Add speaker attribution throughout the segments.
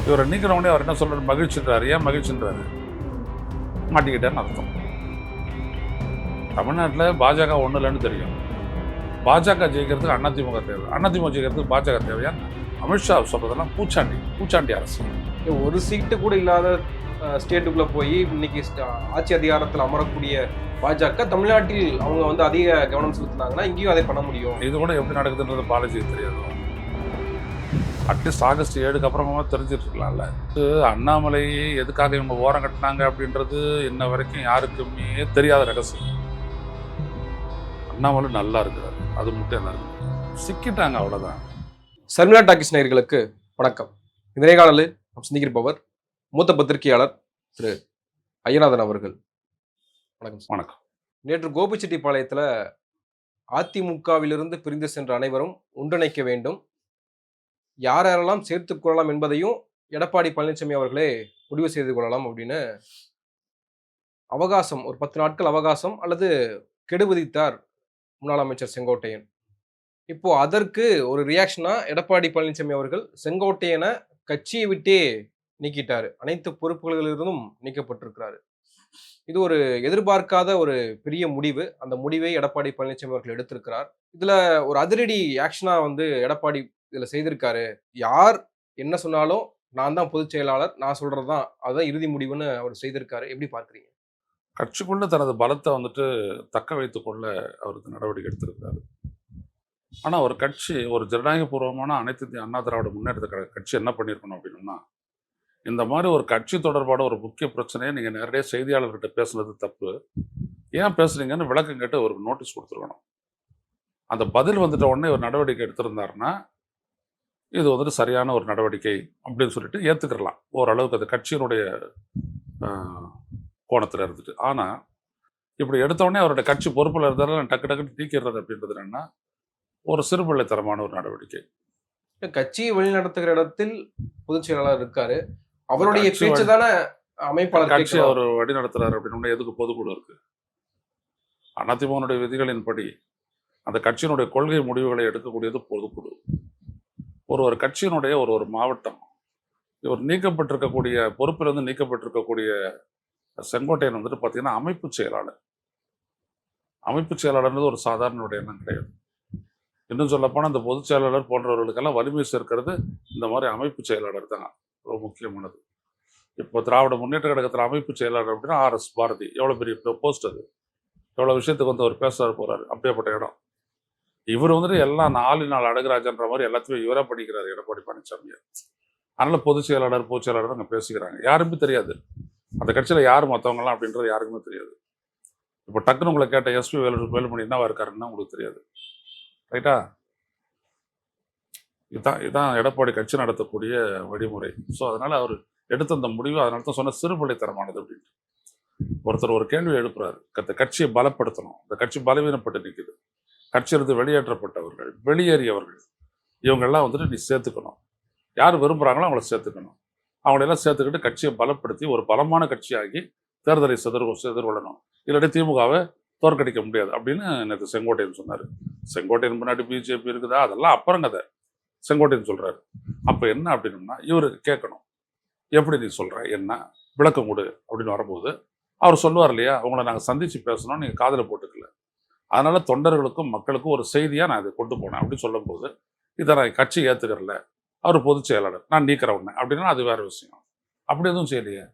Speaker 1: இவரை நீக்கிறவனே அவர் என்ன சொல்றாரு, மகிழ்ச்சின்றாரு. ஏன் மகிழ்ச்சின்றாரு? மாட்டிக்கிட்டேன்னு அர்த்தம். தமிழ்நாட்டில் பாஜக ஒன்றும் இல்லைன்னு தெரியும். பாஜக ஜெயிக்கிறதுக்கு அதிமுக தேவை, அதிமுக ஜெயிக்கிறதுக்கு பாஜக தேவையா? அமித்ஷா சொல்றதெல்லாம் பூச்சாண்டி அரசு.
Speaker 2: ஒரு சீட்டு கூட இல்லாத ஸ்டேட்டுக்குள்ள போய் இன்னைக்கு ஆட்சி அதிகாரத்தில் அமரக்கூடிய பாஜக தமிழ்நாட்டில் அவங்க வந்து அதிக கவனம் செலுத்தினாங்கன்னா இங்கேயும் அதை பண்ண முடியும்.
Speaker 1: இது கூட எப்படி நடக்குதுன்றது பாலாஜிக்கு தெரியாது. அட்லீஸ்ட் ஆகஸ்ட் 7க்கு அப்புறமா தெரிஞ்சிட்டு இருக்கலாம்ல. அண்ணாமலை எதுக்காக இவங்க ஓரம் கட்டினாங்க அப்படின்றது இன்ன வரைக்கும் யாருக்குமே தெரியாத ரகசியம். அண்ணாமலை நல்லா இருக்கிறாரு, அது மட்டும் என்ன இருக்கு, சிக்கிட்டாங்க, அவ்வளவுதான்.
Speaker 2: சர்மிளா டாக்கிஸ் நேயர்களுக்கு வணக்கம். இந்த நேர்காணலில் நாம் சிந்திக்கிறப்பவர் மூத்த பத்திரிகையாளர் திரு ஐயநாதன் அவர்கள். வணக்கம்.
Speaker 1: வணக்கம்.
Speaker 2: நேற்று கோபிச்செட்டிப்பாளையத்தில் அதிமுகவிலிருந்து பிரிந்து சென்ற அனைவரும் ஒன்றிணைக்க வேண்டும், யார் யாரெல்லாம் சேர்த்துக் கொள்ளலாம் என்பதையும் எடப்பாடி பழனிசாமி அவர்களே முடிவு செய்து கொள்ளலாம் அப்படின்னு அவகாசம், ஒரு 10 நாட்கள் அவகாசம் அல்லது கெடு விதித்தார் முன்னாள் அமைச்சர் செங்கோட்டையன். இப்போ அதற்கு ஒரு ரியாக்ஷனா எடப்பாடி பழனிசாமி அவர்கள் செங்கோட்டையனை கட்சியை விட்டே நீக்கிட்டாரு, அனைத்து பொறுப்புகளிலிருந்தும் நீக்கப்பட்டிருக்கிறாரு. இது ஒரு எதிர்பார்க்காத ஒரு பெரிய முடிவு. அந்த முடிவை எடப்பாடி பழனிசாமி அவர்கள் எடுத்திருக்கிறார். இதுல ஒரு அதிரடி ஆக்ஷனா வந்து எடப்பாடி இதுல செய்திருக்காரு. யார் என்ன சொன்னாலும் நான் தான் பொதுச் செயலாளர், நான் சொல்றதுதான் அதுதான் இறுதி முடிவுன்னு அவர் செய்திருக்காரு. எப்படி பார்க்குறீங்க?
Speaker 1: கட்சிக்குள்ள தனது பலத்தை தக்க வைத்துக் கொள்ள அவருக்கு நடவடிக்கை எடுத்திருக்கிறாரு. ஆனா ஒரு கட்சி, ஒரு ஜனநாயக பூர்வமான அனைத்து இந்திய அண்ணா திராவிட முன்னேற்ற கட்சி என்ன பண்ணியிருக்கணும் அப்படின்னா, இந்த மாதிரி ஒரு கட்சி தொடர்பான ஒரு முக்கிய பிரச்சனையை நீங்க நேரடியாக செய்தியாளர்கிட்ட பேசுனது தப்பு, ஏன் பேசுறீங்கன்னு விளக்கம் கேட்டு ஒரு நோட்டீஸ் கொடுத்துருக்கணும். அந்த பதில் உடனே ஒரு நடவடிக்கை எடுத்திருந்தாருன்னா இது சரியான ஒரு நடவடிக்கை அப்படின்னு சொல்லிட்டு ஏத்துக்கிறலாம் ஓரளவுக்கு, அது கட்சியினுடைய கோணத்துல இருந்துட்டு. ஆனா இப்படி எடுத்தோடனே அவருடைய கட்சி பொறுப்புல இருந்தாலும் டக்கு டக்குன்னு நீக்கிறது அப்படின்றது என்னன்னா ஒரு சிறுபிள்ளைத்தனமான ஒரு நடவடிக்கை.
Speaker 2: கட்சியை வழிநடத்துகிற இடத்தில் பொதுச் செயலாளர் இருக்காரு, அவருடைய பேச்சு தானே அமைப்பாளர்
Speaker 1: கட்சி அவர் வழி நடத்துறாரு அப்படின்னு எதுக்கு பொதுக்குழு இருக்கு? அதிமுகனுடைய விதிகளின்படி அந்த கட்சியினுடைய கொள்கை முடிவுகளை எடுக்கக்கூடியது பொதுக்குழு. ஒரு கட்சியினுடைய ஒரு மாவட்டம், இவர் நீக்கப்பட்டிருக்கக்கூடிய பொறுப்பிலிருந்து நீக்கப்பட்டிருக்கக்கூடிய செங்கோட்டையன் பார்த்தீங்கன்னா அமைப்பு செயலாளர். அமைப்பு செயலாளர்ன்றது ஒரு சாதாரண எண்ணம் கிடையாது. இன்னும் சொல்லப்போனால் இந்த பொதுச் செயலாளர் போன்றவர்களுக்கெல்லாம் வலிமை சேர்க்கிறது இந்த மாதிரி அமைப்பு செயலாளர் தான் ரொம்ப முக்கியமானது. இப்போ திராவிட முன்னேற்ற கழகத்தில் அமைப்பு செயலாளர் அப்படின்னா RS பாரதி, எவ்வளோ பெரிய போஸ்ட் அது, எவ்வளோ விஷயத்துக்கு அவர் பேச போறாரு, அப்படியேப்பட்ட இடம். இவர் எல்லாம் 4 அழகுராஜன்ற மாதிரி எல்லாத்தையும் இவராக பண்ணிக்கிறாரு எடப்பாடி பழனிசாமி. அதனால பொதுச் செயலாளர் பொதுச் செயலாளர் அங்கே பேசிக்கிறாங்க, யாருமே தெரியாது அந்த கட்சியில் யார் மற்றவங்கலாம் அப்படின்றது யாருக்குமே தெரியாது. இப்போ டக்குன்னு உங்களை கேட்ட SP வேலுமணி என்னவா இருக்காருன்னா உங்களுக்கு தெரியாது, ரைட்டா? இதுதான் எடப்பாடி கட்சி நடத்தக்கூடிய வழிமுறை. ஸோ அதனால அவர் எடுத்த அந்த முடிவு, அதனால தான் சொன்ன சிறுபிள்ளைத்தனமானது அப்படின்ட்டு. ஒருத்தர் ஒரு கேள்வி எழுப்புறாரு, அந்த கட்சியை பலப்படுத்தணும், இந்த கட்சி பலவீனப்பட்டு நிற்குது, கட்சியிலிருந்து வெளியேற்றப்பட்டவர்கள், வெளியேறியவர்கள், இவங்கெல்லாம் நீ சேர்த்துக்கணும், யார் விரும்புகிறாங்களோ அவங்கள சேர்த்துக்கணும், அவங்களெல்லாம் சேர்த்துக்கிட்டு கட்சியை பலப்படுத்தி ஒரு பலமான கட்சியாகி தேர்தலை எதிர்கொள்ளணும், இல்லாட்டி திமுகவை தோற்கடிக்க முடியாது அப்படின்னு நேற்று செங்கோட்டையன் சொன்னார். செங்கோட்டையன் முன்னாடி BJP இருக்குதா, அதெல்லாம் அப்புறம் கதை. செங்கோட்டையன் சொல்றாரு. அப்போ என்ன அப்படின்னா இவர் கேட்கணும், எப்படி நீ சொல்ற, என்ன விளக்கம் கொடு அப்படின்னு வரும்போது அவர் சொல்லுவார் இல்லையா, உங்களை நாங்கள் சந்திச்சு பேசணும், நீங்கள் காதில் போட்டுக்கல, அதனால தொண்டர்களுக்கும் மக்களுக்கும் ஒரு செய்தியாக நான் இதை கொண்டு போனேன் அப்படின்னு சொல்லும் போது, இதை நான் கட்சி ஏற்றுக்கிறல, அவர் பொதுச் செயலாளர், நான் நீக்கிறேன் உடனே அப்படின்னா அது வேற விஷயம். அப்படி எதுவும் செய்யலையே.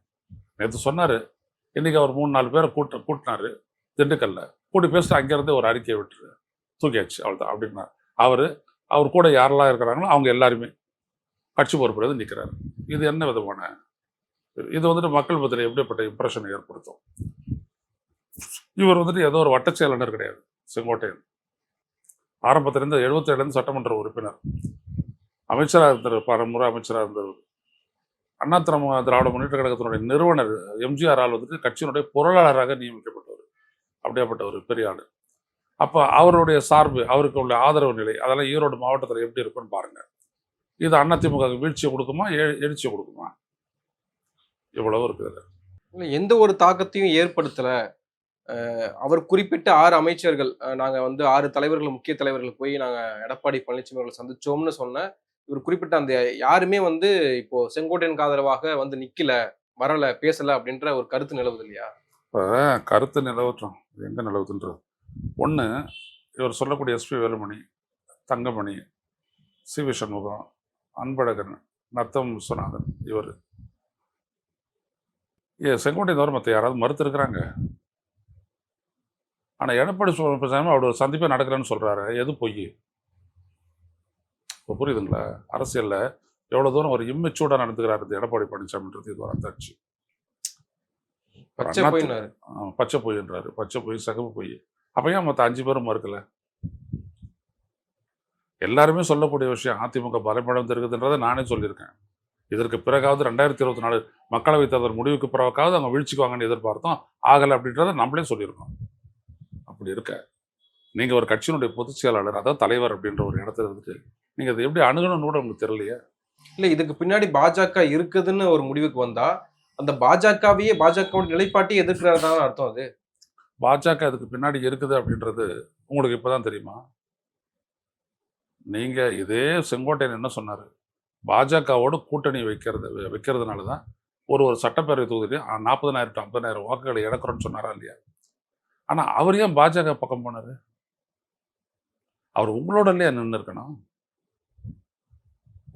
Speaker 1: நேற்று சொன்னார், இன்னைக்கு அவர் 3-4 பேரை கூட்டினாரு திண்டுக்கல்ல, கூட்டி பேசிட்டு அங்கேருந்து ஒரு அறிக்கையை விட்டுரு, தூக்கியாச்சு, அவ்வளோதான் அப்படின்னா. அவர் கூட யாரெல்லாம் இருக்கிறாங்களோ அவங்க எல்லாருமே கட்சி பொறுப்புல நிற்கிறாரு. இது என்ன விதமான இது மக்கள் பத்திர எப்படிப்பட்ட இம்ப்ரெஷனை ஏற்படுத்தும்? இவர் ஏதோ ஒரு வட்ட செயலாளர் கிடையாது செங்கோட்டையன். ஆரம்பத்திலிருந்து 77 சட்டமன்ற உறுப்பினர், அமைச்சராக இருந்தார், பல முறை அமைச்சராக இருந்தவர். அண்ணா திராவிட முன்னேற்ற கழகத்தினுடைய நிறுவனர் MGR-ஆல் கட்சியினுடைய பொருளாளராக நியமிக்கப்பட்டவர், அப்படியாப்பட்ட ஒரு பெரிய ஆளு. அப்போ அவருடைய சார்பு, அவருக்கு உள்ள ஆதரவு நிலை, அதெல்லாம் ஈரோடு மாவட்டத்தில் எப்படி இருக்குன்னு பாருங்க. இது அதிமுக வீழ்ச்சியை கொடுக்குமா, எழுச்சியை கொடுக்குமா? இவ்வளவு இருக்குது.
Speaker 2: எந்த ஒரு தாக்கத்தையும் ஏற்படுத்தல. அவர் குறிப்பிட்ட 6 அமைச்சர்கள், நாங்க 6 தலைவர்கள், முக்கிய தலைவர்கள் போய் நாங்க எடப்பாடி பழனிசாமி அவர்களை சந்திச்சோம்னு சொன்ன இவர் குறிப்பிட்ட அந்த யாருமே வந்து இப்போ செங்கோட்டையனுக்கு ஆதரவாக வந்து நிக்கல, வரல, பேசல அப்படின்ற ஒரு கருத்து நிலவுது இல்லையா?
Speaker 1: இப்போ கருத்து நிலவற்றம் எங்கே நிலவுதுன்றது ஒன்று, இவர் சொல்லக்கூடிய SP Velumani, Thangamani, C V Shanmugam, Anbazhagan, Natham Viswanathan, இவர் செங்கோட்டை தவிர மற்ற யாராவது மறுத்திருக்கிறாங்க. ஆனால் எடப்பாடி பழனிசாமி அவரோட சந்திப்பே நடக்கிறேன்னு சொல்கிறாரு. எது பொய்? இப்போ புரியுதுங்களா? அரசியலில் எவ்வளோ தூரம் ஒரு இம்மெச்சூர்டாக நடந்துக்கிறாரு இந்த எடப்பாடி பழனிசாமின்றது இது ஒரு அத்தாட்சி.
Speaker 2: பச்சை போயினாரு.
Speaker 1: பச்சை பொய்ன்றாரு. பச்சை பொய், சகப்பு பொய். அப்போ ஏன் மற்ற 5 பேரும் மறுக்கல? எல்லாருமே சொல்லக்கூடிய விஷயம் அதிமுக பலப்படம் இருக்குதுன்றதை நானே சொல்லியிருக்கேன். இதற்கு பிறகாவது 2024 மக்களவைத் தேர்தல் முடிவுக்கு பிறகாவது அவங்க வீழ்ச்சிக்குவாங்கன்னு எதிர்பார்த்தோம். ஆகலை அப்படின்றத நம்மளே சொல்லியிருக்கோம். அப்படி இருக்க நீங்கள் ஒரு கட்சியினுடைய பொதுச் செயலாளர், அதாவது தலைவர் அப்படின்ற ஒரு இடத்துல இருந்துட்டு நீங்கள் அதை எப்படி அணுகணும்னு கூட உங்களுக்கு தெரியலையே.
Speaker 2: இல்ல இதுக்கு பின்னாடி பாஜக இருக்குதுன்னு ஒரு முடிவுக்கு வந்தா, அந்த பாஜகவையே பாஜகவோட நிலைப்பாட்டையே எதிர்க்கிறாருதான் அர்த்தம் அது.
Speaker 1: பாஜக அதுக்கு பின்னாடி இருக்குது அப்படின்றது உங்களுக்கு இப்போதான் தெரியுமா? நீங்கள் இதே செங்கோட்டையன் என்ன சொன்னார்? பாஜகவோடு கூட்டணி வைக்கிறதுனால தான் ஒரு சட்டப்பேரவை தொகுதியிலையும் 40,000 to 50,000 வாக்குகளை இழக்கிறோன்னு சொன்னாரா இல்லையா? ஆனால் அவர் ஏன் பாஜக பக்கம் போனார்? அவர் உங்களோட இல்லையா நின்று இருக்கணும்?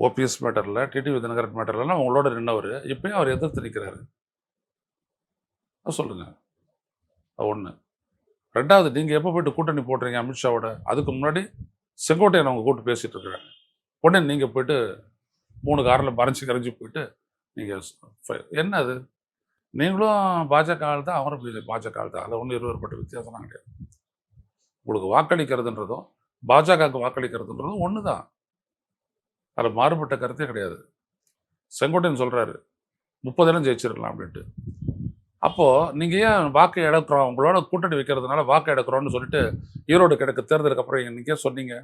Speaker 1: ஓபிஎஸ் மேட்டரில், டிடிவி தினகரன் மேட்டர்லாம் உங்களோட நின்றவர் இப்பயும் அவர் எதிர்த்து நிற்கிறாரு. சொல்லுங்க. ஒன்று. ரெண்டாவது, நீங்கள் எப்போ போயிட்டு கூட்டணி போட்டுறீங்க அமித்ஷாவோட? அதுக்கு முன்னாடி செங்கோட்டையன் அவங்க கூப்பிட்டு பேசிட்டு இருக்கிறாங்க. உடனே நீங்கள் போயிட்டு 3 காரில் மறைஞ்சி கரைஞ்சி போயிட்டு நீங்கள் என்ன அது? நீங்களும் பாஜக ஆள் தான், அவரும் பாஜக ஆள் தான். அதில் ஒன்றும் இருவேறுபட்ட வித்தியாசம்லாம் கிடையாது. உங்களுக்கு வாக்களிக்கிறதுன்றதும் பாஜகவுக்கு வாக்களிக்கிறதுன்றதும் ஒன்று தான். அதில் மாறுபட்ட கருத்தே கிடையாது. செங்கோட்டையன் சொல்கிறாரு 30 இடம் ஜெயிச்சிருக்கலாம் அப்படின்ட்டு. அப்போது நீங்கள் ஏன் வாக்கு இழக்கிறோம், உங்களோட கூட்டணி வைக்கிறதுனால வாக்கு இழக்கிறோன்னு சொல்லிட்டு ஈரோடு கிழக்கு தேர்தலுக்கு அப்புறம் நீங்கள் சொன்னீங்க?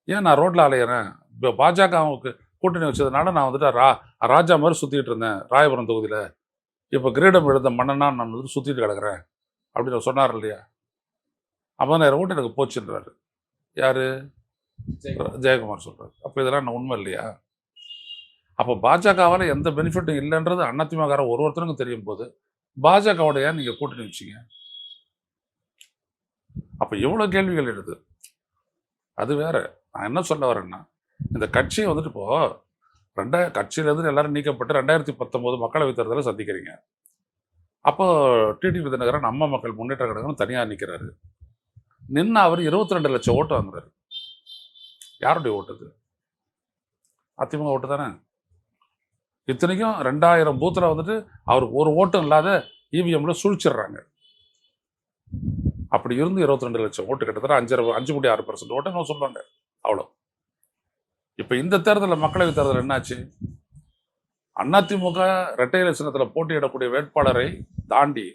Speaker 1: ஏன் நான் ரோட்டில் அலையிறேன்? இப்போ பாஜகவுக்கு கூட்டணி வச்சதுனால நான் வந்துட்டு ராஜா மாதிரி சுற்றிட்டு இருந்தேன் ராயபுரம் தொகுதியில். இப்போ கிரீடம் எழுத மன்னனா நான் வந்து சுற்றிட்டு கிடக்கிறேன் அப்படின்னு சொன்னார் இல்லையா? 50,000 ஓட்டு எனக்கு போச்சுன்றாரு. யார்? ஜெயக்குமார் சொல்கிறார். அப்போ இதெல்லாம் என்ன உண்மை இல்லையா? அப்போ பாஜகவால் எந்த பெனிஃபிட்டும் இல்லைன்றது அதிமுக ஒருத்தருக்கும் தெரியும் போது பாஜகவோட ஏன் நீங்கள் கூட்டணி வச்சிங்க? அப்போ எவ்வளோ கேள்விகள் எழுது. அது வேற. நான் என்ன சொல்ல வரேன்னா, இந்த கட்சியை வந்துட்டு இப்போ கட்சியிலேருந்து எல்லாரும் நீக்கப்பட்டு 2019 மக்களவைத் தேர்தலை சந்திக்கிறீங்க. அப்போ டிடிவி தினகரன் நம்ம மக்கள் முன்னேற்ற கழகம் தனியாக நிற்கிறாரு. நின்று அவர் 22 லட்சம் ஓட்டு வாங்குறாரு. யாருடைய ஓட்டு அது? அதிமுக ஓட்டு தானே. இத்தனைக்கும் 2000 பூத்தில் வந்துட்டு அவருக்கு ஒரு ஓட்டும் இல்லாத இவிஎம்ல சுழிச்சிடுறாங்க. அப்படி இருந்து 22 லட்சம் ஓட்டு, கிட்டத்தட்ட 5.6% ஓட்டு நான் சொல்றாங்க. அவ்வளோ. இப்போ இந்த தேர்தலில் மக்களவைத் தேர்தல் என்னாச்சு? அதிமுக இரட்டை இலை சின்னத்தில் போட்டியிடக்கூடிய வேட்பாளரை தாண்டி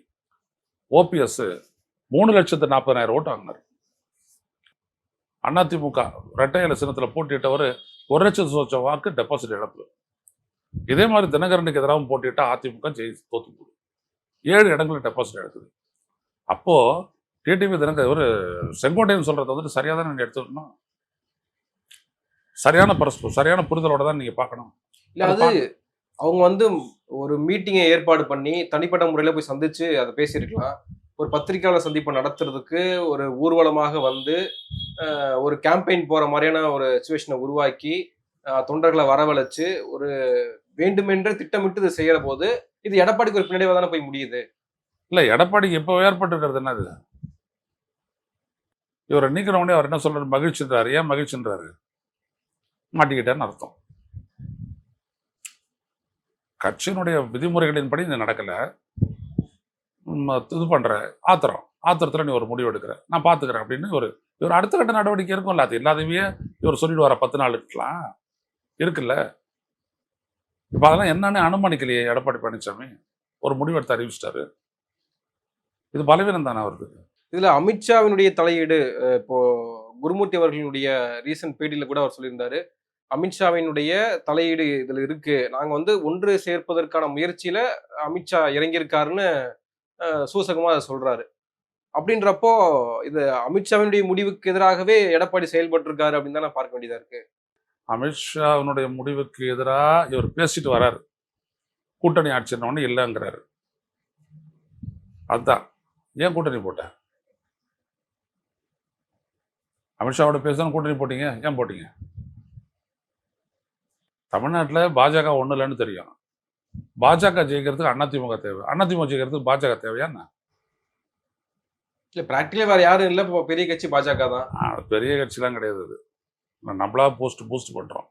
Speaker 1: ஓபிஎஸ் 3,40,000 ஓட்டு வாங்கினார். அதிமுக இரட்டை இலை சின்னத்தில் போட்டியிட்டவர் 1,00,000 வாக்கு டெபாசிட் இழப்பு. இதே மாதிரி தினகரனுக்கு எதிராகவும் போட்டியிட்டா அதிமுக தோத்து போடும். 7 இடங்களில் டெபாசிட் எடுக்குது. அப்போ டிடிவி தினகரன் ஒரு செங்கோட்டையன் சொல்றதை வந்துட்டு சரியாக தான் நீங்கள் எடுத்துக்கணும். சரியான புரிதலோட தான் நீங்க பார்க்கணும்.
Speaker 2: இல்ல அது அவங்க வந்து ஒரு மீட்டிங்கை ஏற்பாடு பண்ணி தனிப்பட்ட முறையில போய் சந்திச்சு அதை பேசியிருக்கலாம். ஒரு பத்திரிகையாளர் சந்திப்பை நடத்துறதுக்கு ஒரு ஊர்வலமாக வந்து ஒரு கேம்பெயின் போற மாதிரியான ஒரு சிச்சுவேஷனை உருவாக்கி தொண்டர்களை வரவழைச்சு ஒரு வேண்டுமென்றே திட்டமிட்டு இது செய்யற போது இது எடப்பாடிக்கு ஒரு பின்னடைவா தானே போய் முடியுது.
Speaker 1: இல்ல, எடப்பாடிக்கு எப்போ ஏற்பட்டிருக்கிறது என்னது? இவரை நீக்கிறவனே அவர் என்ன சொல்றாரு? மகிழ்ச்சின்றாரு. ஏன் மகிழ்ச்சின்றாரு? மாட்டிக்கிட்டேன்னு அர்த்தம். கட்சியினுடைய விதிமுறைகளின்படி இது நடக்கல, இது பண்ற ஆத்திரத்துல நீ ஒரு முடிவு எடுக்கிற, நான் பாத்துக்கிறேன் அப்படின்னு இவர் அடுத்த கட்ட நடவடிக்கை இருக்கும்ல. அது இல்லாதவையே இவர் சொல்லிட்டு வர 10 நாள் இருக்கலாம் இருக்குல்ல. இப்ப அதெல்லாம் என்னன்னு அனுமானிக்கலையே எடப்பாடி பழனிசாமி. ஒரு முடிவெடுத்து அறிவிச்சிட்டாரு. இது பலவீனம் தானே அவருக்கு.
Speaker 2: இதுல அமித்ஷாவினுடைய தலையீடு இப்போ குருமூர்த்தி அவர்களுடைய ரீசன்ட் பேட்டியில கூட அவர் சொல்லியிருந்தாரு, அமித்ஷாவினுடைய தலையீடு இதுல இருக்கு, நாங்க வந்து ஒன்று சேர்ப்பதற்கான முயற்சியில அமித்ஷா இறங்கியிருக்காருன்னு சூசகமா அதை சொல்றாரு. அப்படின்றப்போ இது அமித்ஷாவினுடைய முடிவுக்கு எதிராகவே எடப்பாடி செயல்பட்டு இருக்காரு அப்படின்னு தான் நான் பார்க்க வேண்டியதா இருக்கு.
Speaker 1: அமித்ஷாவினுடைய முடிவுக்கு எதிராக இவர் பேசிட்டு வராரு. கூட்டணி ஆட்சின்னு இல்லைங்கிறாரு. அதுதான் ஏன் கூட்டணி போட்ட? அமித்ஷாவோட பேசணும் கூட்டணி போட்டீங்க, ஏன் போட்டீங்க? தமிழ்நாட்டில் பாஜக ஒன்றும் இல்லைன்னு தெரியும். பாஜக ஜெயிக்கிறதுக்கு அதிமுக தேவை, அதிமுக ஜெயிக்கிறதுக்கு பாஜக தேவையா என்ன?
Speaker 2: இல்ல பிராக்டிகலா வேற யாரும் இல்ல. இப்போ பெரிய கட்சி பாஜக தான்.
Speaker 1: பெரிய கட்சிலாம் கிடையாது. அது நம்மளா பூஸ்ட் பண்ணுறோம்.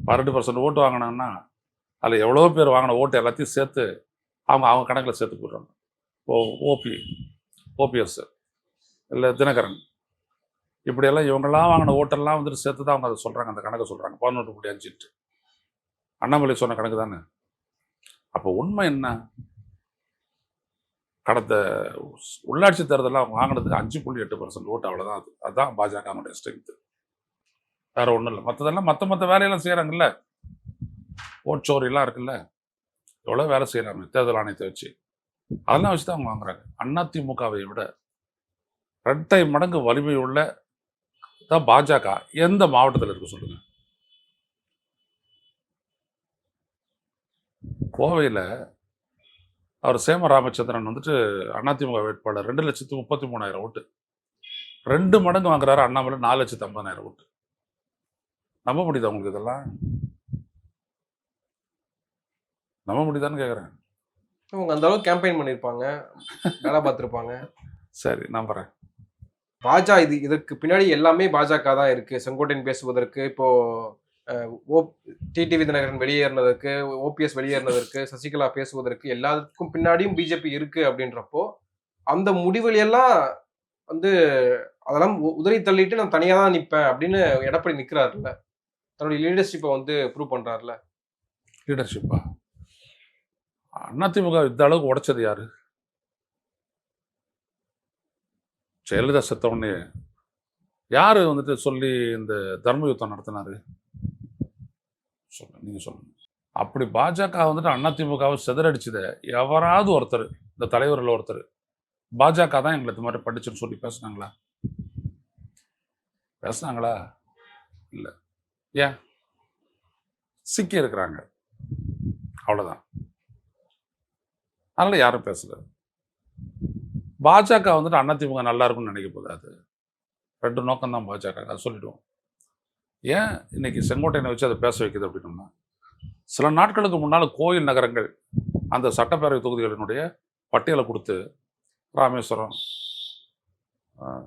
Speaker 1: 12% ஓட்டு வாங்கினாங்கன்னா அதில் எவ்வளோ பேர் வாங்கின ஓட்டு எல்லாத்தையும் சேர்த்து அவங்க கணக்கில் சேர்த்து போடுறாங்க. இப்போ ஓபிஎஸ் இல்லை தினகரன் இப்படியெல்லாம் இவங்கெல்லாம் வாங்கின ஓட்டெல்லாம் வந்துட்டு சேர்த்து தான் அவங்க அதை சொல்கிறாங்க, அந்த கணக்கை சொல்கிறாங்க. 11.5 அண்ணாமலை சொன்ன கணக்கு தானே. அப்போ உண்மை என்ன? கடந்த உள்ளாட்சி தேர்தலில் அவங்க வாங்கினதுக்கு 5.8% ஓட்டு, அவ்வளோதான். அதுதான் பாஜகனுடைய ஸ்ட்ரென்த்து, வேற ஒன்றும் இல்லை. மற்றதெல்லாம் மற்ற வேலையெல்லாம் செய்கிறாங்கல்ல, ஓட் சோரிலாம் இருக்குல்ல, எவ்வளோ வேலை செய்கிறாங்க தேர்தல் ஆணையத்தை வச்சு, அதெல்லாம் வச்சு தான் அவங்க வாங்குறாங்க. அதிமுகவை விட 2 மடங்கு வலிமை உள்ள தான் பாஜக எந்த மாவட்டத்தில் இருக்கு சொல்லுங்க? கோவையில் அவர் சேம ராமச்சந்திரன் வந்துட்டு அதிமுக வேட்பாளர் 2,33,000 ஓட்டு, 2 மடங்கு வாங்குறாரு. அண்ணாமலை 4,50,000 ஓட்டு. நம்ப முடியுதா உங்களுக்கு? இதெல்லாம் நம்ப முடியுதான்னு கேட்குறேன்.
Speaker 2: அவங்க அந்த அளவுக்கு கேம்பெயின் பண்ணியிருப்பாங்க, வேலை பார்த்துருப்பாங்க.
Speaker 1: சரி, நம்புறேன்.
Speaker 2: இதற்கு பின்னாடி எல்லாமே பாஜக தான் இருக்கு. செங்கோட்டையன் பேசுவதற்கு, இப்போ டிடிவி தினகரன் வெளியேறினதற்கு, ஓபிஎஸ் வெளியேறினதற்கு, சசிகலா பேசுவதற்கு எல்லாத்துக்கும் பின்னாடியும் பிஜேபி இருக்கு அப்படின்றப்போ அந்த முடிவுகள் எல்லாம் வந்து அதெல்லாம் உதறி தள்ளிட்டு நான் தனியா தான் நிற்பேன் அப்படின்னு எடப்பாடி நிக்கிறாருல்ல, தன்னுடைய லீடர்ஷிப்பை வந்து ப்ரூவ் பண்றாருல.
Speaker 1: லீடர்ஷிப்பா? அதிமுக இந்த அளவுக்கு உடைச்சது யாரு? ஜெயலலிதா செத்த உடனே யாரு வந்துட்டு சொல்லி இந்த தர்ம யுத்தம் நடத்தினாரு? நீங்க சொல்லுங்க. அப்படி பாஜக வந்துட்டு அதிமுகவை சிதறடிச்சதை எவராவது ஒருத்தர், இந்த தலைவர்கள் ஒருத்தர், பாஜக தான் எங்களை இந்த மாதிரி படிச்சுன்னு சொல்லி பேசுனாங்களா? இல்ல. ஏன்? சிக்கி இருக்கிறாங்க, அவ்வளவுதான். அதனால யாரும் பேசல. பாஜக வந்துட்டு அதிமுக நல்லா இருக்கும்னு நினைக்க போகுது. அது 2 நோக்கம் தான் பாஜக, அதை சொல்லிடுவோம். ஏன் இன்னைக்கு செங்கோட்டையனை வச்சு அதை பேச வைக்குது அப்படின்னா, சில நாட்களுக்கு முன்னால் கோயில் நகரங்கள் அந்த சட்டப்பேரவை தொகுதிகளினுடைய பட்டியலை கொடுத்து ராமேஸ்வரம்,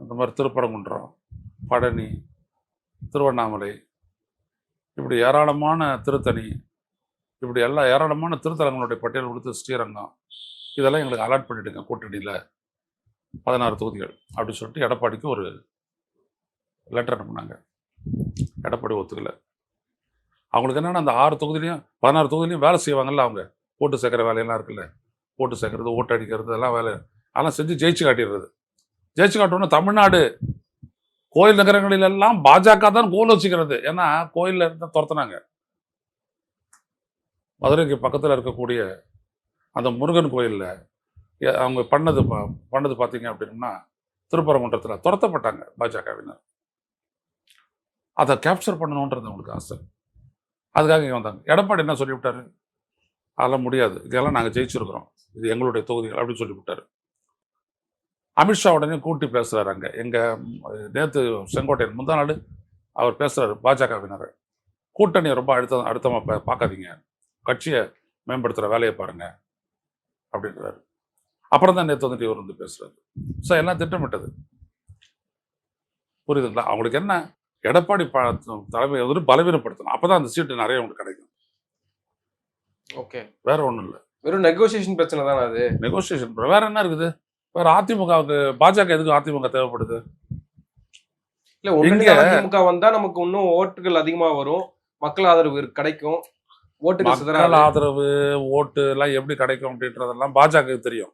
Speaker 1: இந்த மாதிரி திருப்பரங்குன்றம், பழனி, திருவண்ணாமலை, இப்படி ஏராளமான திருத்தணி, இப்படி எல்லாம் ஏராளமான திருத்தலங்களுடைய பட்டியல் கொடுத்து ஸ்ரீரங்கம், இதெல்லாம் எங்களுக்கு அலாட் பண்ணிவிடுங்க கூட்டணியில் 16 தொகுதிகள் அப்படின்னு சொல்லிட்டு எடப்பாடிக்கு ஒரு லெட்டர் அனுப்புனாங்க. எடப்பாடி ஒத்துக்கல. அவங்களுக்கு என்னென்னா அந்த 6 தொகுதியிலையும் 16 தொகுதியிலையும் வேலை செய்வாங்கல்ல, அவங்க ஓட்டு சேர்க்குற வேலையெல்லாம் இருக்குல்ல, ஓட்டு சேர்க்கறது, ஓட்டு அடிக்கிறது, எல்லாம் வேலை அதெல்லாம் செஞ்சு ஜெயிச்சு காட்டிடுறது. ஜெயிச்சு காட்டணும்னா தமிழ்நாடு கோயில் நகரங்களிலெல்லாம் பாஜக தான் கோல் வச்சுக்கிறது. ஏன்னா கோயிலில் இருந்து துரத்துனாங்க. மதுரைக்கு பக்கத்தில் இருக்கக்கூடிய அந்த முருகன் கோயிலில் அவங்க பண்ணது பார்த்தீங்க அப்படின்னா, திருப்பரங்குன்றத்தில் துரத்தப்பட்டாங்க பாஜகவினர். அதை கேப்சர் பண்ணணுன்றது அவங்களுக்கு ஆசை. அதுக்காக இங்கே வந்தாங்க. எடப்பாடி என்ன சொல்லிவிட்டாரு? அதெல்லாம் முடியாது, இதெல்லாம் நாங்கள் ஜெயிச்சிருக்கிறோம், இது எங்களுடைய தொகுதிகள் அப்படின்னு சொல்லிவிட்டாரு. அமித்ஷா உடனே கூட்டி பேசுகிறாரு. அங்கே எங்கள் நேற்று செங்கோட்டையன் முந்தா நாள் அவர் பேசுகிறாரு பாஜகவினர், கூட்டணியை ரொம்ப அடுத்தமாக பார்க்காதீங்க, கட்சியை மேம்படுத்துகிற வேலையை பாருங்க அப்படின்றாரு. அப்புறம் தான் நேற்று வந்துட்டு இவர் வந்து பேசுறாரு. ஸோ எல்லாம் திட்டமிட்டது, புரியுதுங்களா? அவங்களுக்கு என்ன, எடப்பாடி தலைமையை வந்துட்டு பலவீனப்படுத்தணும், அப்பதான் அந்த சீட்டு நிறைய அவங்களுக்கு கிடைக்கும்.
Speaker 2: ஓகே,
Speaker 1: வேற ஒன்றும் இல்லை,
Speaker 2: வெறும் நெகோசியேஷன் பிரச்சனை தானே அது.
Speaker 1: நெகோசியேஷன் வேற என்ன இருக்குது? வேற அதிமுகவுக்கு பாஜக எதுக்கு அதிமுக தேவைப்படுது?
Speaker 2: இல்ல ஒன்றிணைந்த அதிமுக வந்தா நமக்கு இன்னும் ஓட்டுகள் அதிகமா வரும், மக்கள் ஆதரவு கிடைக்கும்,
Speaker 1: மக்கள் ஆதரவு ஓட்டு எல்லாம் எப்படி கிடைக்கும் அப்படின்றதெல்லாம் பாஜக தெரியும்.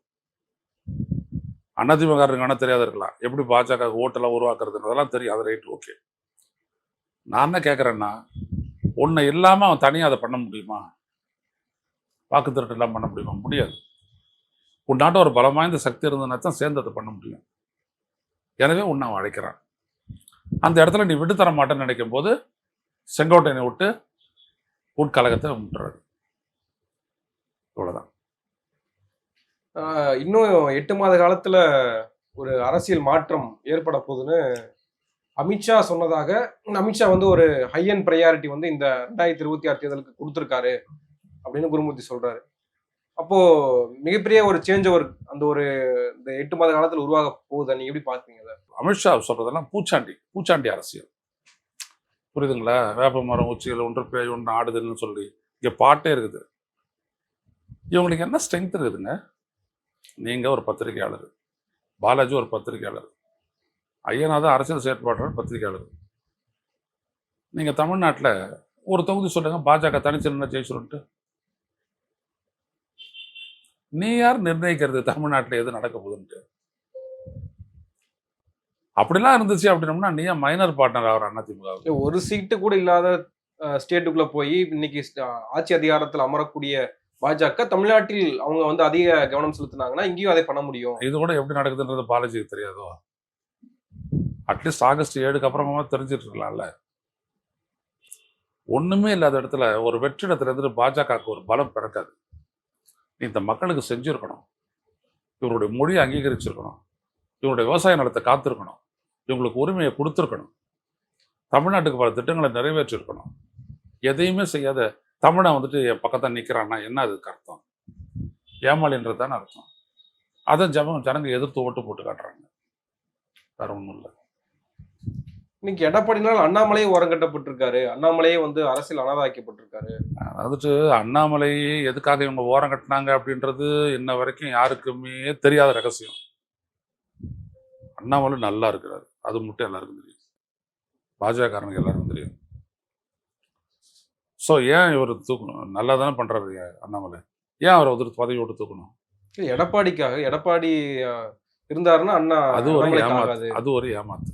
Speaker 1: அதிமுக தெரியாத இருக்கலாம், எப்படி பாஜக ஓட்டெல்லாம் உருவாக்குறதுன்றதெல்லாம் தெரியும். அது ரைட், ஓகே. நான் என்ன கேட்குறேன்னா, ஒன்று இல்லாமல் அவன் தனியாக அதை பண்ண முடியுமா? வாக்கு திருட்டு எல்லாம் பண்ண முடியுமா? முடியாது. உன்னாட்ட ஒரு பலம் வாய்ந்த சக்தி இருந்ததுன்னா தான் சேர்ந்து அதை பண்ண முடியும். எனவே உன்னை அவன் அழைக்கிறான். அந்த இடத்துல நீ விட்டு தர மாட்டேன்னு நினைக்கும் போது செங்கோட்டையனை விட்டு உட்கலகத்தை விட்டுறாரு. இவ்வளவுதான்.
Speaker 2: இன்னும் 8 மாத காலத்துல ஒரு அரசியல் மாற்றம் ஏற்பட போகுதுன்னு அமித்ஷா சொன்னதாக, அமித்ஷா வந்து ஒரு ஹை அண்ட் ப்ரையாரிட்டி வந்து இந்த 2026 தேர்தலுக்கு கொடுத்துருக்காரு அப்படின்னு குருமூர்த்தி சொல்றாரு. அப்போ மிகப்பெரிய ஒரு சேஞ்ச் ஓவர் அந்த ஒரு இந்த 8 மாத காலத்துல உருவாக போகுதா, நீங்க எப்படி பாக்குறீங்க அதை?
Speaker 1: அமித்ஷா சொல்றதெல்லாம் பூச்சாண்டி அரசியல். புரியுதுங்களா? வேப்ப மரம் உச்சியில் ஒன்று பேய் ஒன்று ஆடுதுன்னு சொல்லி இங்க பாட்டே இருக்குது. இவங்களுக்கு என்ன ஸ்ட்ரென்த் இருக்குதுங்க? நீங்க ஒரு பத்திரிகையாளர், பாலாஜி ஒரு பத்திரிகையாளர், ஐயனாதான் அரசியல் செயற்பாட்டாளர், பத்திரிகையாளர். நீங்க தமிழ்நாட்டில் ஒரு தொகுதி சொல்லுங்க பாஜக தனிச்சு நின்று ஜெயிச்சுருன்ட்டு. நீ யார் நிர்ணயிக்கிறது தமிழ்நாட்டில் எது நடக்க போகுதுன்ட்டு? அப்படிலாம் இருந்துச்சு அப்படின்னோம்னா நீ ஏன் மைனர் பார்ட்னர் ஆகிற அதிமுக?
Speaker 2: ஒரு சீட்டு கூட இல்லாத ஸ்டேட்டுக்குள்ள போய் இன்னைக்கு ஆட்சி அதிகாரத்தில் அமரக்கூடிய பாஜக தமிழ்நாட்டில் அவங்க வந்து அதிக கவனம் செலுத்தினாங்கன்னா இங்கேயும் அதை பண்ண முடியும்.
Speaker 1: இது கூட எப்படி நடக்குதுன்றது பாலாஜிக்கு தெரியாதோ? அட்லீஸ்ட் ஆகஸ்ட் 7க்கு அப்புறமா தெரிஞ்சிட்டு இருக்கலாம்ல. ஒண்ணுமே இல்லாத இடத்துல ஒரு வெற்றிடத்துல இருந்து பாஜகவுக்கு ஒரு பலம் பிறக்காது. நீ இந்த மக்களுக்கு செஞ்சிருக்கணும், இவருடைய மொழியை அங்கீகரிச்சிருக்கணும், இவருடைய விவசாய நிலத்தை காத்திருக்கணும், இவங்களுக்கு உரிமையை கொடுத்துருக்கணும், தமிழ்நாட்டுக்கு பல திட்டங்களை நிறைவேற்றிருக்கணும். எதையுமே செய்யாத தமிழன் வந்துட்டு என் பக்கத்தான் நிற்கிறான்னா என்ன அதுக்கு அர்த்தம்? ஏமாளின்றது தானே அர்த்தம். அதை ஜனங்க எதிர்த்து ஓட்டு போட்டு காட்டுறாங்க, வேற ஒன்றும் இல்லை.
Speaker 2: இன்னைக்கு எடப்பாடினால் அண்ணாமலையே ஓரங்கட்டப்பட்டிருக்காரு, அண்ணாமலையே வந்து அரசியல் அனாதாக்கப்பட்டிருக்காரு.
Speaker 1: வந்துட்டு அண்ணாமலை எதுக்காக இவங்க ஓரம் கட்டினாங்க அப்படின்றது இன்ன வரைக்கும் யாருக்குமே தெரியாத ரகசியம். அண்ணாமலை நல்லா இருக்கிறாரு, அது மட்டும் எல்லாருக்கும் தெரியும், பாஜகக்காரனுக்கு எல்லாருக்கும் தெரியும். ஸோ ஏன் இவர் தூக்கணும்? நல்லா தானே பண்றாரு அண்ணாமலை, ஏன் அவரை வந்து பதவி விட்டு தூக்கணும்?
Speaker 2: எடப்பாடிக்காக, எடப்பாடி இருந்தாருன்னா அண்ணா
Speaker 1: அது ஒரு
Speaker 2: அண்ணாமலைக்கு
Speaker 1: ஏமாத்து,
Speaker 2: ஆகாது.
Speaker 1: அது ஒரு ஏமாத்து.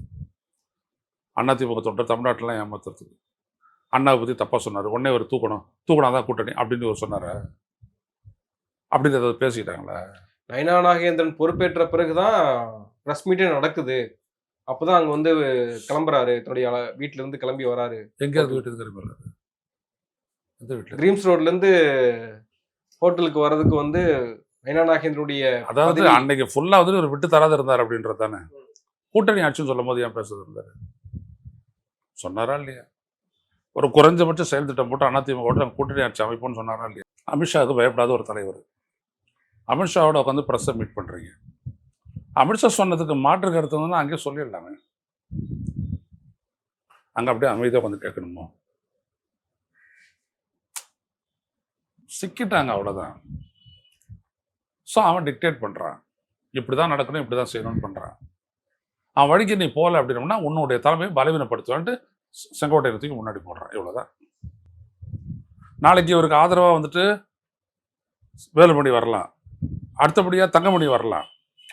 Speaker 1: அதிமுக தொண்டர் தமிழ்நாட்டிலாம் ஏமாத்துறதுக்கு. அண்ணாவை பத்தி தப்பா சொன்னாரு, உடனே ஒரு தூக்கணாதான் கூட்டணி அப்படின்னு ஒரு சொன்னாரு. அப்படின்னு ஏதாவது பேசிக்கிட்டாங்களா?
Speaker 2: நயனா நாகேந்திரன் பொறுப்பேற்ற பிறகுதான் பிரஸ் மீட்டே நடக்குது. அப்பதான் அங்க வந்து கிளம்புறாரு, தன்னுடைய வீட்டுல இருந்து கிளம்பி வராரு.
Speaker 1: எங்கேயாவது வீட்டுக்கு திரும்பி வர்றாரு? எந்த வீட்டுல?
Speaker 2: கிரீம்ஸ் ரோட்ல இருந்து ஹோட்டலுக்கு வர்றதுக்கு வந்து நயனா நாகேந்திரனுடைய
Speaker 1: அதாவது
Speaker 2: பதவி-
Speaker 1: அன்னைக்கு ஃபுல்லா வந்து ஒரு விட்டு தராத இருந்தார் அப்படின்றது தானே. கூட்டணி ஆட்சின்னு சொல்லும் போது ஏன் பேசுறது இருந்தாரு? சொன்னாரா இல்லையா? ஒரு குறைஞ்சபட்ச செயல் திட்டம் போட்டு அதிமுக நாங்கள் கூட்டணி ஆட்சி அமைப்போம்னு சொன்னாரா இல்லையா? அமித்ஷாவுக்கு பயப்படாத ஒரு தலைவர். அமித்ஷாவோட உட்காந்து ப்ரெஸ்ஸை மீட் பண்றீங்க. அமித்ஷா சொன்னதுக்கு மாற்று கருத்து இருந்ததுன்னா அங்கேயே சொல்லிடலாமே. அங்க அப்படியே அமைதியாக உட்காந்து கேட்கணுமோ? சிக்கிட்டாங்க, அவ்வளவுதான். ஸோ அவன் டிக்டேட் பண்றான், இப்படிதான் நடக்கணும், இப்படிதான் செய்யணும்னு பண்றான். அவன் வழிக்கு நீ போகல அப்படின்னோம்னா உன்னுடைய தலைமையை பலவீனப்படுத்துவான்ட்டு செங்கோட்டையத்துக்கு முன்னாடி போடுறான். இவ்வளவுதான். நாளைக்கு இவருக்கு ஆதரவா வந்துட்டு வேலுமணி வரலாம், அடுத்தபடியா தங்கமணி வரலாம்,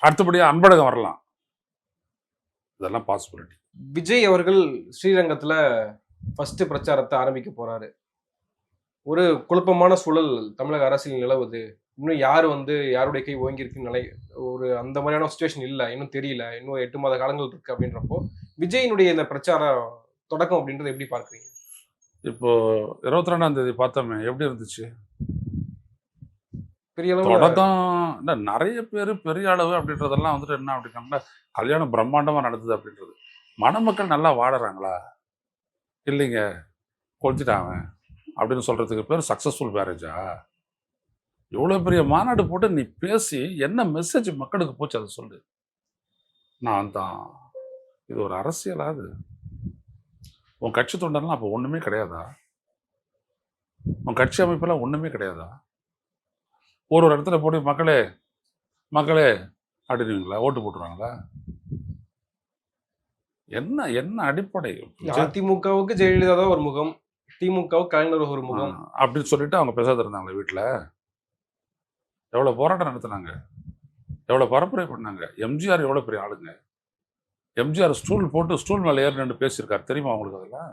Speaker 1: அடுத்தபடியா அன்பழகம் வரலாம். இதெல்லாம் பாசிபிலிட்டி.
Speaker 2: விஜய் அவர்கள் ஸ்ரீரங்கத்துல ஃபர்ஸ்ட் பிரச்சாரத்தை ஆரம்பிக்க போறாரு. ஒரு குழப்பமான சூழல் தமிழக அரசியல் நிலவுது. இன்னும் யார் வந்து யாருடைய கை ஓங்கியிருக்குன்னு ஒரு அந்த மாதிரியான சுச்சுவேஷன் இல்லை, இன்னும் தெரியல. இன்னும் 8 மாத காலங்கள் இருக்கு அப்படின்றப்போ விஜயினுடைய இந்த பிரச்சாரம் தொடக்கம் அப்படின்றத எப்படி பார்க்குறீங்க?
Speaker 1: இப்போ 22ஆம் தேதி பார்த்தோமே, எப்படி இருந்துச்சு
Speaker 2: பெரிய அளவு
Speaker 1: தொடக்கம்? இல்லை, நிறைய பேர் பெரிய அளவு அப்படின்றதெல்லாம் வந்துட்டு என்ன அப்படின்னா கல்யாணம் பிரம்மாண்டமா நடந்தது அப்படின்றது. மணமக்கள் நல்லா வாழறாங்களா? இல்லைங்க, கொஞ்சிட்டாங்க அப்படின்னு சொல்றதுக்கு பேர் சக்சஸ்ஃபுல் மேரேஜா? இவ்வளோ பெரிய மாநாடு போட்டு நீ பேசி என்ன மெசேஜ் மக்களுக்கு போச்சு அதை சொல்லு. நான் தான், இது ஒரு அரசியலா? அது உன் கட்சி தொண்டர்லாம் அப்போ ஒண்ணுமே கிடையாதா? உன் கட்சி அமைப்பெல்லாம் ஒண்ணுமே கிடையாதா? ஒரு இடத்துல போட்டு மக்களே மக்களே அப்படின்னுங்களா? ஓட்டு போட்டுருவாங்களா? என்ன என்ன அடிப்படை?
Speaker 2: அதிமுகவுக்கு ஜெயலலிதா தான் ஒரு முகம், திமுகவுக்கு கலைஞர் ஒரு முகம்
Speaker 1: அப்படின்னு சொல்லிட்டு அவங்க பேசாத இருந்தாங்களே வீட்டில். எவ்வளோ போராட்டம் நடத்தினாங்க, எவ்வளோ பரப்புரை பண்ணாங்க. எம்ஜிஆர் எவ்வளோ பெரிய ஆளுங்க. எம்ஜிஆர் ஸ்டூல் போட்டு ஸ்டூல் மேலே ஏறி நின்று பேசியிருக்காரு, தெரியுமா உங்களுக்கு? அதெல்லாம்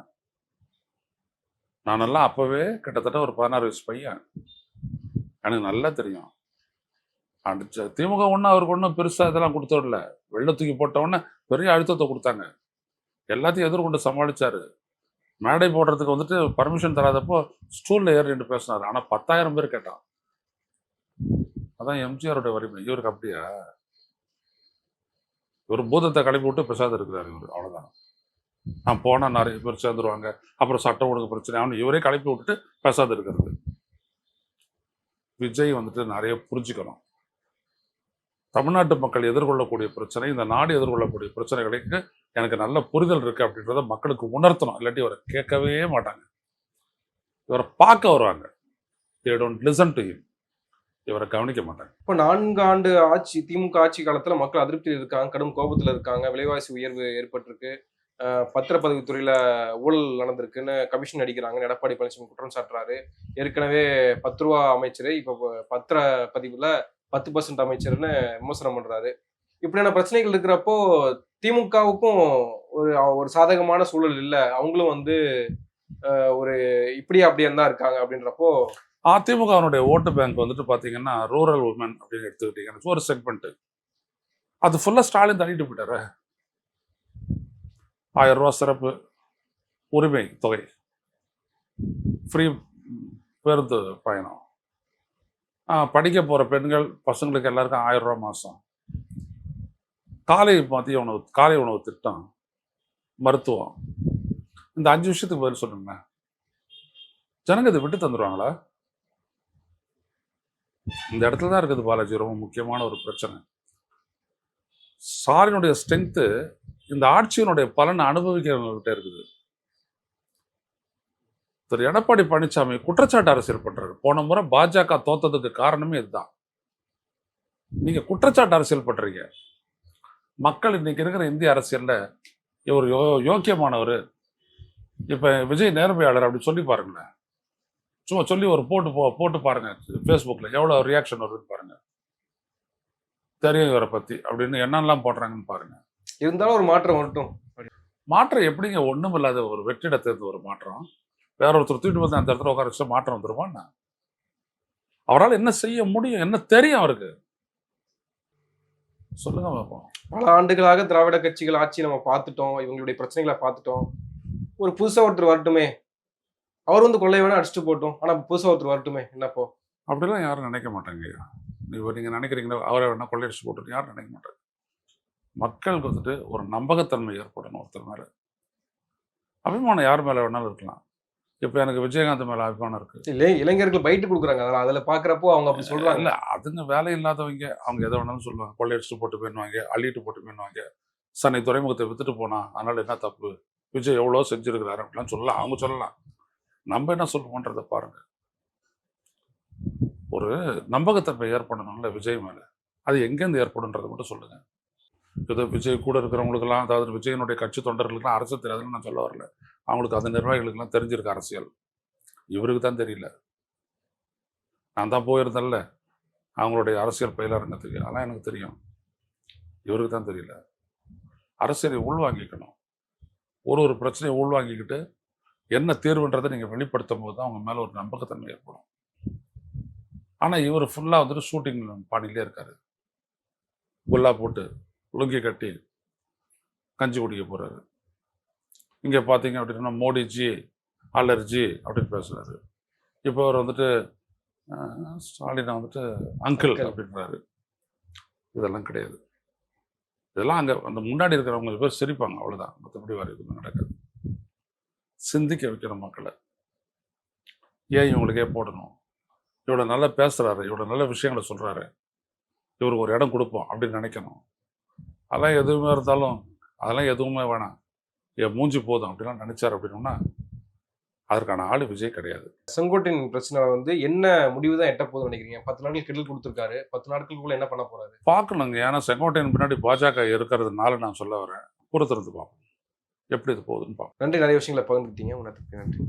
Speaker 1: நானெல்லாம் அப்போவே கிட்டத்தட்ட ஒரு 16 வயசு பையன், எனக்கு நல்லா தெரியும். அடிச்ச திமுக ஒன்றும் அவருக்கு ஒன்றும் பெருசாக இதெல்லாம் கொடுத்துடல. வெள்ள தூக்கி போட்ட உடனே பெரிய அழுத்தத்தை கொடுத்தாங்க. எல்லாத்தையும் எதிர்கொண்டு சமாளிச்சாரு. மேடை போடுறதுக்கு வந்துட்டு பர்மிஷன் தராதப்போ ஸ்டூல்ல ஏறி நின்று பேசினாரு. ஆனால் 10,000 பேர் கேட்டான். அதான் எம்ஜிஆருடைய வலிமை. இவருக்கு அப்படியா? இவர் பூதத்தை கிளப்பி விட்டு பிரசாத் இருக்கிறாரு. இவர் அவ்வளோதான். நான் போனால் நிறைய பேர் சேர்ந்துருவாங்க, அப்புறம் சட்டம் ஒழுங்கு பிரச்சனை ஆகணும், இவரே கிளப்பி விட்டுட்டு பிரசாத் இருக்கிறது. விஜய் வந்துட்டு நிறைய புரிஞ்சுக்கணும். தமிழ்நாட்டு மக்கள் எதிர்கொள்ளக்கூடிய பிரச்சனை, இந்த நாடு எதிர்கொள்ளக்கூடிய பிரச்சனைகளுக்கு எனக்கு நல்ல புரிதல் இருக்கு அப்படின்றத மக்களுக்கு உணர்த்தணும். இல்லாட்டி இவரை கேட்கவே மாட்டாங்க. இவரை பார்க்க வருவாங்க. they don't listen to him. இவரை கவனிக்க மாட்டாங்க.
Speaker 2: இப்போ 4 ஆண்டு ஆட்சி, திமுக ஆட்சி காலத்துல மக்கள் அதிருப்தியில் இருக்காங்க, கடும் கோபத்துல இருக்காங்க, விலைவாசி உயர்வு ஏற்பட்டிருக்கு, பத்திரப்பதிவுத்துறையில ஊழல் நடந்திருக்குன்னு கமிஷன் அடிக்கிறாங்க, எடப்பாடி பழனிசாமி குற்றம் சாட்டுறாரு. ஏற்கனவே 10 ரூபா அமைச்சர் இப்போ பத்திரப்பதிவுல 10% அமைச்சர்னு விமர்சனம் பண்றாரு. இப்படியான பிரச்சனைகள் இருக்கிறப்போ திமுகவுக்கும் ஒரு சாதகமான சூழல் இல்ல, அவங்களும் வந்து ஒரு இப்படியே அப்படியே தான் இருக்காங்க அப்படின்றப்போ
Speaker 1: அதிமுகவினுடைய ஓட்டு பேங்க் வந்துட்டு பாத்தீங்கன்னா ரூரல் உமன் அப்படின்னு எடுத்துக்கிட்டீங்கன்னா ஒரு செக்மெண்ட், அது ஃபுல்லா ஸ்டாலின் தள்ளிட்டு போயிட்டாரு. 1000 ரூபா சிறப்பு உரிமை தொகை, ஃப்ரீ பேருந்து பயணம், படிக்க போற பெண்கள் பசங்களுக்கு எல்லாருக்கும் 1000 ரூபா மாசம், காலை உணவு திட்டம், மருத்துவம். இந்த 5 விஷயத்துக்கு பதில் சொல்லுங்க. ஜனங்க இதை விட்டு தந்துடுவாங்களா? இந்த இடத்துல தான் இருக்குது பாலாஜி ரொம்ப முக்கியமான ஒரு பிரச்சனை. ஸ்டாலினுடைய ஸ்ட்ரென்த்து இந்த ஆட்சியினுடைய பலனை அனுபவிக்கிறவங்ககிட்ட இருக்குது. திரு எடப்பாடி பழனிசாமி குற்றச்சாட்டு அரசியல் பண்றாரு. போன முறை பாஜக தோத்ததுக்கு காரணமே இதுதான். நீங்க குற்றச்சாட்டு அரசியல் பண்றீங்க. மக்கள் இன்னைக்கு இருக்கிற இந்திய அரசியல்ல இவர் யோக்கியமானவர், இப்ப விஜய் நேர்மையாளர் அப்படி சொல்லி பாருங்களேன். சும்மா சொல்லி ஒரு போட்டு பாருங்க ஃபேஸ்புக்ல எவ்வளவு ரியாக்ஷன் வருதுன்னு பாருங்க. தெரியும் இவரை பத்தி அப்படின்னு என்னெல்லாம் போடுறாங்கன்னு பாருங்க.
Speaker 2: இருந்தாலும் ஒரு மாற்றம் வரட்டும்.
Speaker 1: மாற்றம் எப்படிங்க? ஒண்ணும் இல்லாத ஒரு வெற்றிடத்திலிருந்து ஒரு மாற்றம் வேற ஒருத்தர் தூக்கிட்டு வந்து அந்த இடத்துல உட்கார வச்சா மாற்றம் வந்துருமா? அவரால் என்ன செய்ய முடியும், என்ன தெரியும் அவருக்கு? சொல்லுங்க பார்ப்போம்.
Speaker 2: பல ஆண்டுகளாக திராவிட கட்சிகள் ஆட்சி நம்ம பார்த்துட்டோம், இவங்களுடைய பிரச்சனைகளை பார்த்துட்டோம். ஒரு புதுசா ஒருத்தர் வரட்டுமே, அவர் வந்து கொள்ளை வேணா அடிச்சுட்டு போட்டோம், ஆனா புதுசா ஒருத்தர் வரட்டுமே, என்னப்போ?
Speaker 1: அப்படிலாம் யாரும் நினைக்க மாட்டாங்க. நீங்க நினைக்கிறீங்களா அவரை வேணா கொள்ளையடிச்சு போட்டு? யாரும் நினைக்க மாட்டாங்க. மக்களுக்கு வந்துட்டு ஒரு நம்பகத்தன்மை ஏற்படணும். ஒருத்தர் மேல அபிமானம் யார் மேல வேணாலும் இருக்கலாம். இப்ப எனக்கு விஜயகாந்த் மேல அபிமானம் இருக்கு.
Speaker 2: இல்லை, இளைஞர்கள் பைட்டு கொடுக்குறாங்க, அதனால அதுல பாக்குறப்போ அவங்க அப்படி சொல்றாங்க.
Speaker 1: இல்ல, அதுங்க வேலை இல்லாதவங்க, அவங்க எதை வேணாலும் சொல்லுவாங்க. கொள்ளையடிச்சுட்டு போட்டு போயிடுவாங்க, அள்ளிட்டு போட்டு போயிடுவாங்க. சென்னை துறைமுகத்தை வித்துட்டு போனா அதனால என்ன தப்பு, விஜய் எவ்வளோ செஞ்சிருக்கிறாரு அப்படிலாம் சொல்லலாம். அவங்க சொல்லலாம். நம்ம என்ன சொல்லுவோன்றதை பாருங்க. ஒரு நம்பகத்தன்மை ஏற்படணும்ல விஜய் மேல, அது எங்கேருந்து ஏற்படுன்றதை மட்டும் சொல்லுங்க. ஏதோ விஜய் கூட இருக்கிறவங்களுக்கெல்லாம், அதாவது விஜயனுடைய கட்சி தொண்டர்களுக்கெல்லாம் அரசியல் தெரியாதுன்னு நான் சொல்ல வரல. அவங்களுக்கு அந்த நிர்வாகிகளுக்கெல்லாம் தெரிஞ்சிருக்கு அரசியல். இவருக்கு தான் தெரியல. நான் தான் போயிருந்தேன்ல அவங்களுடைய அரசியல் பயிலரங்கத்துக்கு, அதெல்லாம் எனக்கு தெரியும். இவருக்கு தான் தெரியல. அரசியலை உள்வாங்கிக்கணும். ஒரு பிரச்சனையை உள்வாங்கிக்கிட்டு என்ன தீர்வுன்றதை நீங்கள் வெளிப்படுத்தும் போது தான் அவங்க மேலே ஒரு நம்பகத்தன்மை ஏற்படும். ஆனால் இவர் ஃபுல்லாக வந்துட்டு ஷூட்டிங் பாணியிலே இருக்காரு. குல்லா போட்டு லுங்கி கட்டி கஞ்சி குடிக்க போகிறாரு. இங்கே பார்த்தீங்க அப்படின்னா மோடிஜி அலர்ஜி அப்படின்னு பேசுகிறாரு. இப்போ அவர் வந்துட்டு ஸ்டாலினை வந்துட்டு அங்கிள் அப்படின்றாரு. இதெல்லாம் கிடையாது. இதெல்லாம் அங்கே அந்த முன்னாடி இருக்கிறவங்க பேர் சிரிப்பாங்க, அவ்வளோதான். மற்றபடி வேறு எதுவுமே நடக்காது. சிந்திக்க வைக்கிற மக்களை. ஏன் இவங்களுக்கே போடணும், இவ்வளோ நல்லா பேசுகிறாரு, இவ்வளோ நல்ல விஷயங்களை சொல்கிறாரு, இவருக்கு ஒரு இடம் கொடுப்போம் அப்படின்னு நினைக்கணும். அதெல்லாம் எதுவுமே இருந்தாலும் அதெல்லாம் எதுவுமே வேணாம், என் மூஞ்சி போதும் அப்படிலாம் நினைச்சார் அப்படின்னா அதற்கான ஆளு விஜய் கிடையாது.
Speaker 2: செங்கோட்டையின் பிரச்சனை வந்து என்ன முடிவு தான் எட்ட போதும் நினைக்கிறீங்க? 10 நாட்கள் கெடுதல் கொடுத்துருக்காரு, 10 நாட்களுக்குள்ள என்ன பண்ண போறாரு
Speaker 1: பார்க்கணுங்க. ஏன்னா செங்கோட்டையின் பின்னாடி பாஜக இருக்கிறதுனால நான் சொல்ல வரேன். பொறுத்திருந்து பார்ப்போம் எப்படி இது போகுதுன்னு பார்ப்போம்.
Speaker 2: நன்றி, நிறைய விஷயங்களை பகிர்ந்துக்கிட்டீங்க. உனக்கு நன்றி.